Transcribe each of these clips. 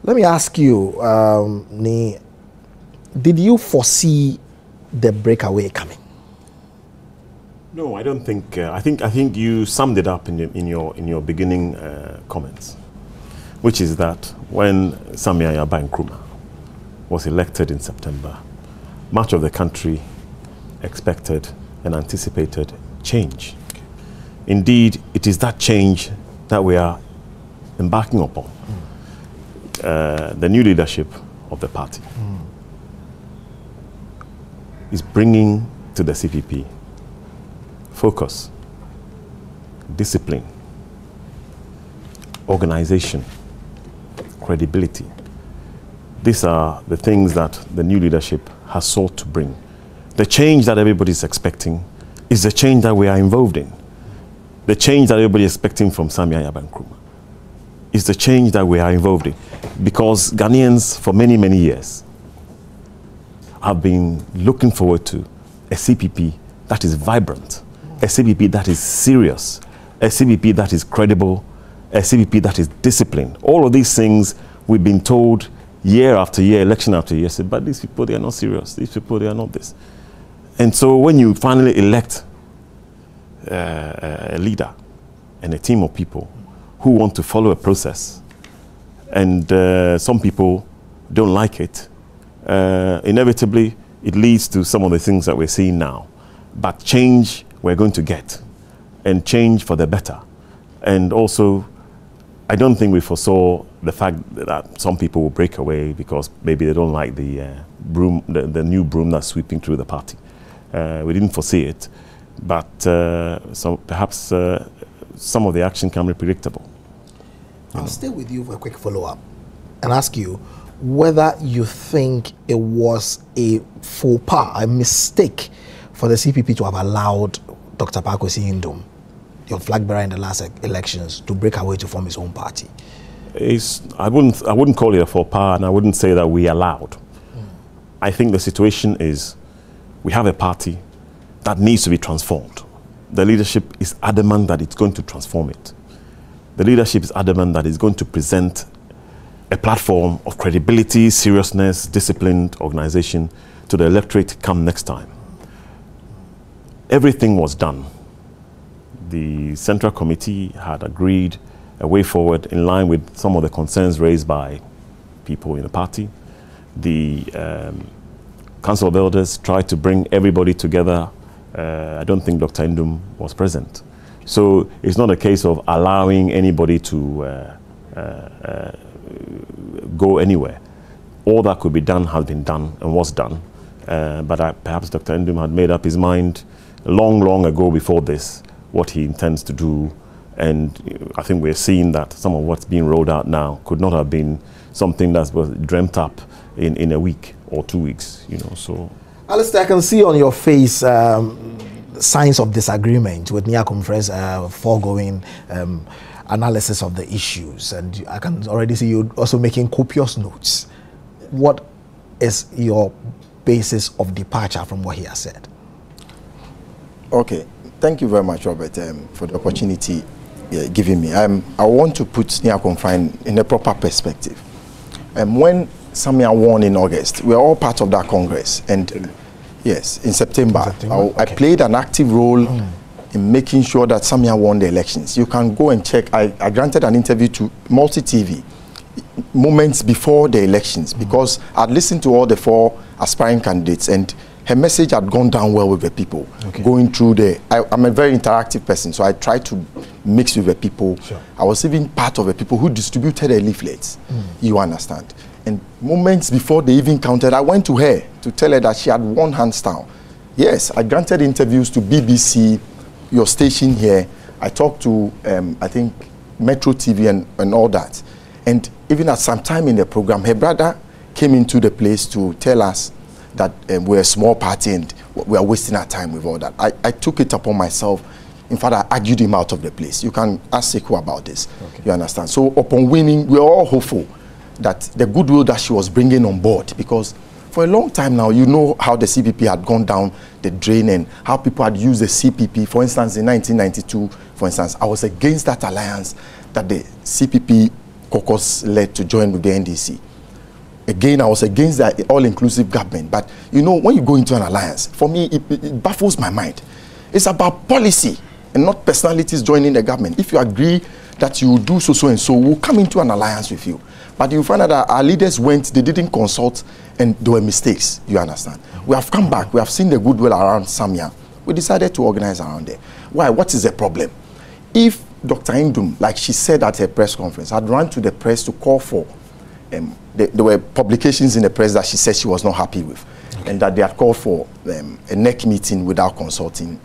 Let me ask you, did you foresee the breakaway coming? No, I don't think. I think you summed it up in your beginning comments, which is that when Samia Yaba Nkrumah was elected in September, much of the country expected and anticipated change. Indeed, it is that change that we are embarking upon. The new leadership of the party is bringing to the CPP focus, discipline, organization, credibility. These are the things that the new leadership has sought to bring. The change that everybody is expecting is the change that we are involved in. The change that everybody is expecting from Samia Yaba Nkrumah is the change that we are involved in. Because Ghanaians, for many, many years, have been looking forward to a CPP that is vibrant, a CPP that is serious, a CPP that is credible, a CPP that is disciplined. All of these things we've been told year after year, election after year, say, but these people, they are not serious. These people, they are not this. And so when you finally elect a leader and a team of people who want to follow a process, and some people don't like it, inevitably it leads to some of the things that we're seeing now. But change we're going to get, and change for the better. And also, I don't think we foresaw the fact that some people will break away because maybe they don't like the broom, the new broom that's sweeping through the party. We didn't foresee it, but perhaps some of the action can be predictable. I'll stay with you for a quick follow-up and ask you whether you think it was a faux pas, a mistake for the CPP to have allowed Dr. Pakwesi Indom, your flag bearer in the last elections, to break away to form his own party. I wouldn't call it a faux pas, and I wouldn't say that we allowed. I think the situation is we have a party that needs to be transformed. The leadership is adamant that it's going to transform it. The leadership is adamant that it's going to present a platform of credibility, seriousness, disciplined organization to the electorate come next time. Everything was done. The Central Committee had agreed a way forward in line with some of the concerns raised by people in the party. The Council of Elders tried to bring everybody together. I don't think Dr. Indom was present. So it's not a case of allowing anybody to go anywhere. All that could be done has been done and was done. But perhaps Dr. Indom had made up his mind long ago before this what he intends to do. And I think we're seeing that some of what's being rolled out now could not have been something that was dreamt up in a week or 2 weeks, you know. So, Alistair, I can see on your face signs of disagreement with Nyakumfre's foregoing analysis of the issues, and I can already see you also making copious notes. What is your basis of departure from what he has said? Okay, thank you very much, Robert, for the opportunity given me. I want to put Nyakumfre in a proper perspective. When Samia won in August, we are all part of that Congress, and yes, in September. I played an active role in making sure that Samia won the elections. You can go and check. I granted an interview to Multi-TV moments before the elections because I'd listened to all the 4 aspiring candidates, and her message had gone down well with the people. Going through I'm a very interactive person, so I try to mix with the people. Sure. I was even part of the people who distributed the leaflets. You understand? And moments before they even counted, I went to her to tell her that she had won hands down. Yes, I granted interviews to BBC, your station here. I talked to, I think, Metro TV and all that. And even at some time in the program, her brother came into the place to tell us that we're a small party and we are wasting our time with all that. I took it upon myself. In fact, I argued him out of the place. You can ask Sekou about this. You understand? So upon winning, we're all hopeful that the goodwill that she was bringing on board, because for a long time now, you know how the CPP had gone down the drain and how people had used the CPP. For instance, in 1992, for instance, I was against that alliance that the CPP caucus led to join with the NDC. Again, I was against that all-inclusive government. But, you know, when you go into an alliance, for me, it baffles my mind. It's about policy and not personalities joining the government. If you agree that you do so and so, we'll come into an alliance with you. But you find out that our leaders went, they didn't consult, and there were mistakes, you understand. We have come back, we have seen the goodwill around Samia. We decided to organize around there. Why? What is the problem? If Dr. Indum, like she said at her press conference, had run to the press to call for, there were publications in the press that she said she was not happy with, and that they had called for a NEC meeting without consulting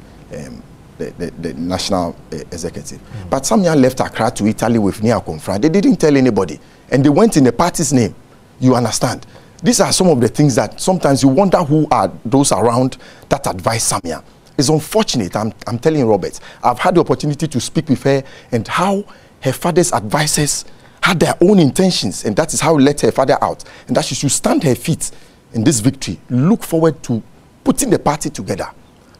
the national executive. But Samia left Accra to Italy with Nia Confran. They didn't tell anybody, and they went in the party's name. You understand? These are some of the things that sometimes you wonder who are those around that advise Samia. It's unfortunate. I'm telling you, Robert. I've had the opportunity to speak with her, and how her father's advisors had their own intentions, and that is how he let her father out, and that she should stand her feet in this victory, look forward to putting the party together.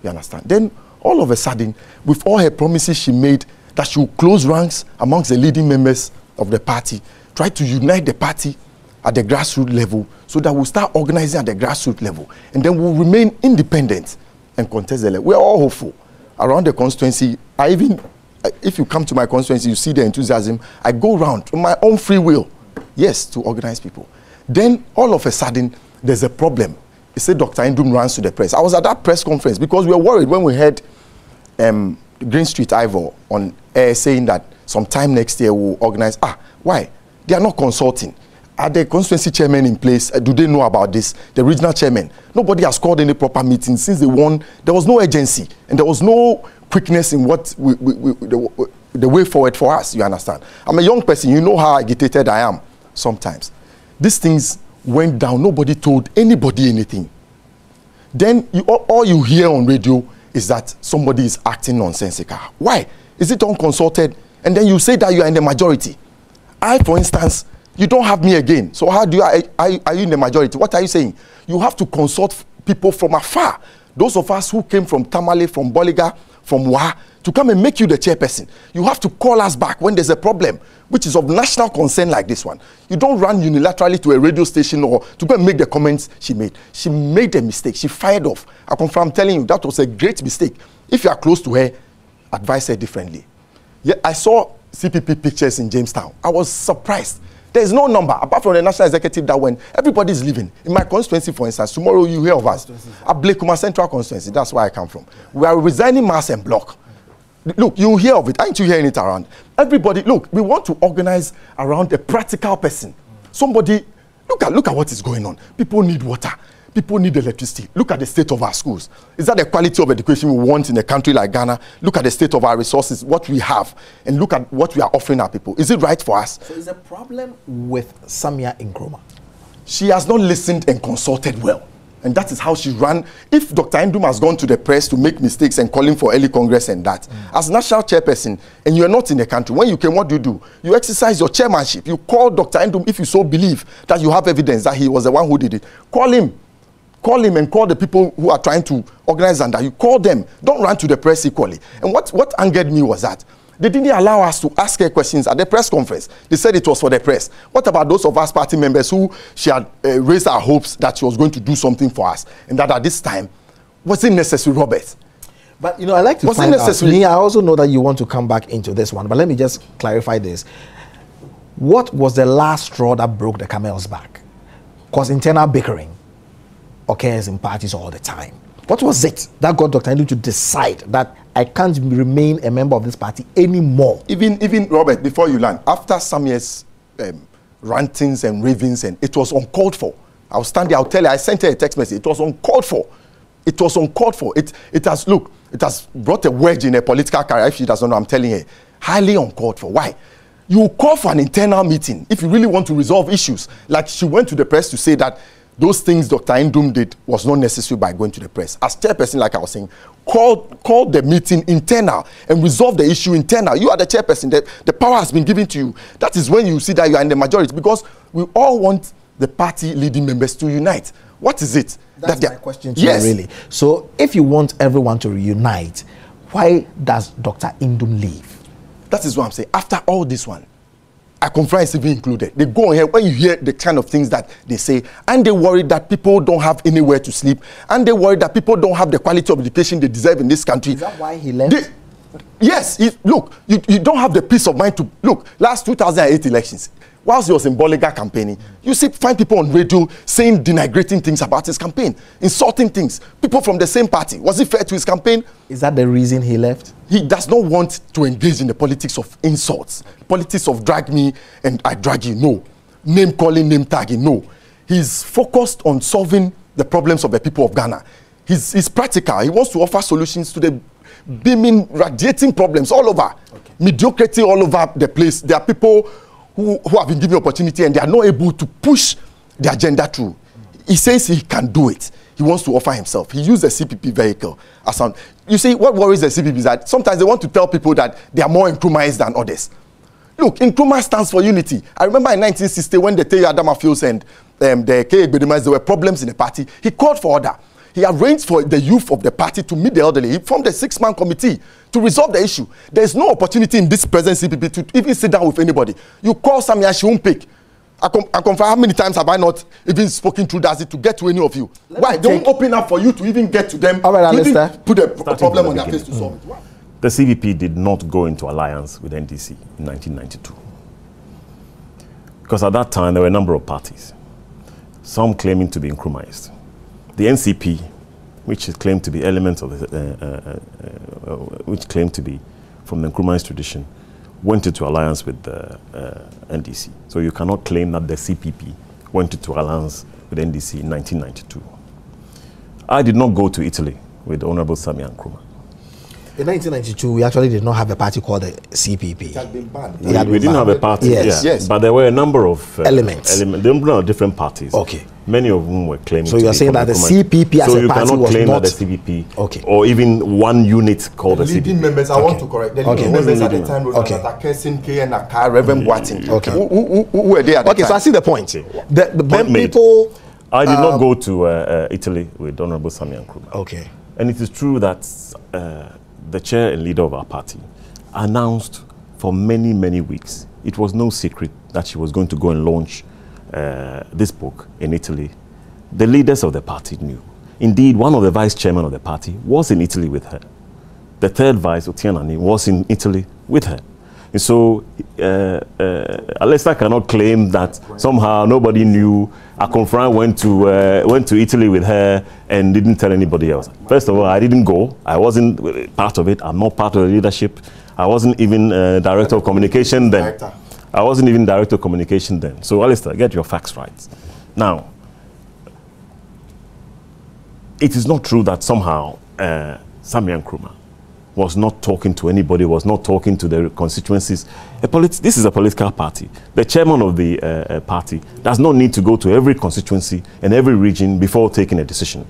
You understand? Then all of a sudden, with all her promises she made, that she would close ranks amongst the leading members of the party, try to unite the party at the grassroots level, so that we'll start organizing at the grassroots level, and then we'll remain independent and contest the election. We're all hopeful. Around the constituency, if you come to my constituency, you see the enthusiasm. I go around on my own free will, yes, to organize people. Then all of a sudden, there's a problem. He said Dr. Indum runs to the press. I was at that press conference because we were worried when we heard Green Street Ivor on air saying that sometime next year we'll organize. Why? They are not consulting. Are the constituency chairmen in place? Do they know about this? The regional chairman. Nobody has called any proper meeting since they won. There was no urgency, and there was no quickness in what the way forward for us. You understand? I'm a young person. You know how agitated I am sometimes. These things went down. Nobody told anybody anything. Then all you hear on radio is that somebody is acting nonsensical. Why? Is it unconsulted? And then you say that you are in the majority. For instance, you don't have me again. So how do are you in the majority? What are you saying? You have to consult people from afar. Those of us who came from Tamale, from Boliga, from Wa, to come and make you the chairperson. You have to call us back when there's a problem, which is of national concern like this one. You don't run unilaterally to a radio station or to go and make the comments she made. She made a mistake. She fired off. I'm telling you, that was a great mistake. If you are close to her, advise her differently. Yeah, I saw CPP pictures in Jamestown. I was surprised. There is no number, apart from the national executive, that when everybody is leaving. In my constituency, for instance, tomorrow you hear of us. At Blakuma Central Constituency, that's where I come from. We are resigning mass and block. Look, you hear of it. Aren't you hearing it around? Everybody, look, we want to organize around a practical person. Somebody, look at what is going on. People need water. People need electricity. Look at the state of our schools. Is that the quality of education we want in a country like Ghana? Look at the state of our resources, what we have, and look at what we are offering our people. Is it right for us? So is the problem with Samia Nkrumah? She has not listened and consulted well. And that is how she ran. If Dr. Indum has gone to the press to make mistakes and calling for early Congress and that, as national chairperson, and you are not in the country, when you came, what do? You exercise your chairmanship. You call Dr. Indum if you so believe that you have evidence that he was the one who did it. Call him. Call him and call the people who are trying to organize under you. Call them. Don't run to the press equally. And what angered me was that they didn't allow us to ask her questions at the press conference. They said it was for the press. What about those of us party members who she had raised our hopes that she was going to do something for us, and that at this time wasn't necessary, Robert? But you know, I like to find out. Me, I also know that you want to come back into this one, but let me just clarify this. What was the last straw that broke the camel's back? Because internal bickering occurs in parties all the time. What was it that got Dr. Indum to decide that I can't remain a member of this party anymore? Even Robert, before you land, after some years rantings and ravings, and it was uncalled for. I'll stand there, I'll tell you, I sent her a text message. It was uncalled for. It was uncalled for. It has brought a wedge in her political career. If she doesn't know, I'm telling her, highly uncalled for. Why? You call for an internal meeting if you really want to resolve issues. Like she went to the press to say that those things Dr. Indum did was not necessary by going to the press. As chairperson, like I was saying, call the meeting internal and resolve the issue internal. You are the chairperson. The power has been given to you. That is when you see that you are in the majority, because we all want the party leading members to unite. What is it? That's my question to you, really. So if you want everyone to reunite, why does Dr. Indum leave? That is what I'm saying. After all this one, Akonfra is even included. They go on here, when you hear the kind of things that they say, and they worry that people don't have anywhere to sleep, and they worry that people don't have the quality of education they deserve in this country. Is that why he left? Yes, look, you don't have the peace of mind to, look, last 2008 elections, whilst he was in Bolliger campaigning, you find people on radio saying denigrating things about his campaign, insulting things, people from the same party. Was it fair to his campaign? Is that the reason he left? He does not want to engage in the politics of insults, politics of drag me and I drag you, no. Name calling, name tagging, no. He's focused on solving the problems of the people of Ghana. He's practical. He wants to offer solutions to the beaming, radiating problems all over. Okay. Mediocrity all over the place. There are people who have been given opportunity and they are not able to push the agenda through. He says he can do it. He wants to offer himself. He used the CPP vehicle as an... You see, what worries the CPP is that sometimes they want to tell people that they are more Nkrumahs than others. Look, Nkrumah stands for unity. I remember in 1960 when the Teyo Adamafios and the K. Gbedimas, there were problems in the party. He called for order. He arranged for the youth of the party to meet the elderly. He formed a 6-man committee to resolve the issue. There is no opportunity in this present CPP to even sit down with anybody. You call Samia, she won't pick. I confirm how many times have I not even spoken through Dazi to get to any of you? Why? They won't open up for you to even get to them. All right, Alistair. Put a problem on their face to solve it. Why? The CPP did not go into alliance with NDC in 1992. Because at that time, there were a number of parties, some claiming to be Nkrumahist. The NCP, which is claimed to be elements of the, which claimed to be from the Nkrumahist tradition, went into alliance with the NDC. So you cannot claim that the CPP went into alliance with NDC in 1992. I did not go to Italy with Honorable Samia Nkrumah. In 1992, we actually did not have a party called the CPP. It had been banned. We didn't have a party, yes. Yes. But there were a number of elements. There were different parties. Okay. Many of whom were claiming so you're saying that the CPP as a party was claim not... that the CPP, okay, or even one unit called the leading CPP. members, I want to correct. The leading members at the time were Kersin K and Akar, Reverend Boateng. Okay. Who were there at the time? Okay, so I see the point. Okay. The point people... I did not go to Italy with Honorable Samia Nkrumah. Okay. And it is true that the chair and leader of our party announced for many, many weeks, it was no secret that she was going to go and launch this book in Italy. The leaders of the party knew. Indeed, one of the vice chairmen of the party was in Italy with her. The third vice, Otianani, was in Italy with her. And so, Alistair cannot claim that somehow nobody knew. Akonfra went to Italy with her and didn't tell anybody else. First of all, I didn't go. I wasn't part of it. I'm not part of the leadership. I wasn't even director of communication then. I wasn't even director of communication then. So, Alistair, get your facts right. Now, it is not true that somehow Samia Nkrumah was not talking to anybody, was not talking to the constituencies. This is a political party. The chairman of the party does not need to go to every constituency and every region before taking a decision.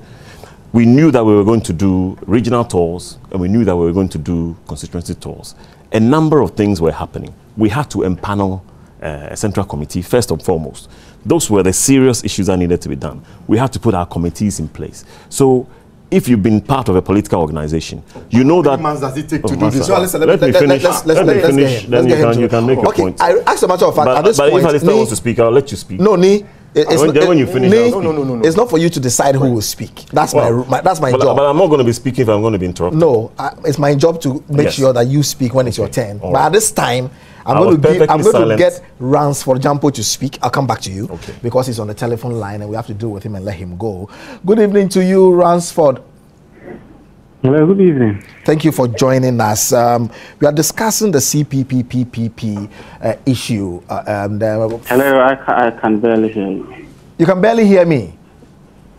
We knew that we were going to do regional tours, and we knew that we were going to do constituency tours. A number of things were happening. We had to empanel a central committee, first and foremost. Those were the serious issues that needed to be done. We had to put our committees in place. So, if you've been part of a political organization, you know that... How many months does it take to do this? Let me finish, then you can make your point. I asked a matter of fact, at this point... But if Alistair wants to speak, I'll let you speak. No, Ni. When you finish, no. It's not for you to decide who will speak. That's my job. But I'm not going to be speaking if I'm going to be interrupted. No, it's my job to make sure that you speak when it's your turn. But at this time, I'm going to get Ransford Jampo to speak. I'll come back to you because he's on the telephone line and we have to deal with him and let him go. Good evening to you, Ransford. Hello, good evening. Thank you for joining us. We are discussing the CPP PPP issue. Hello, I can barely hear you. You can barely hear me?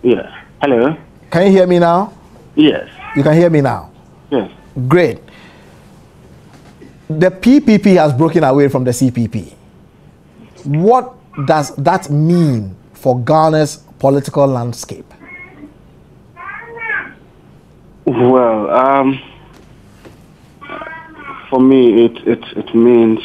Yeah. Hello? Can you hear me now? Yes. You can hear me now? Yes. Great. The PPP has broken away from the CPP. What does that mean for Ghana's political landscape? Well, for me, it means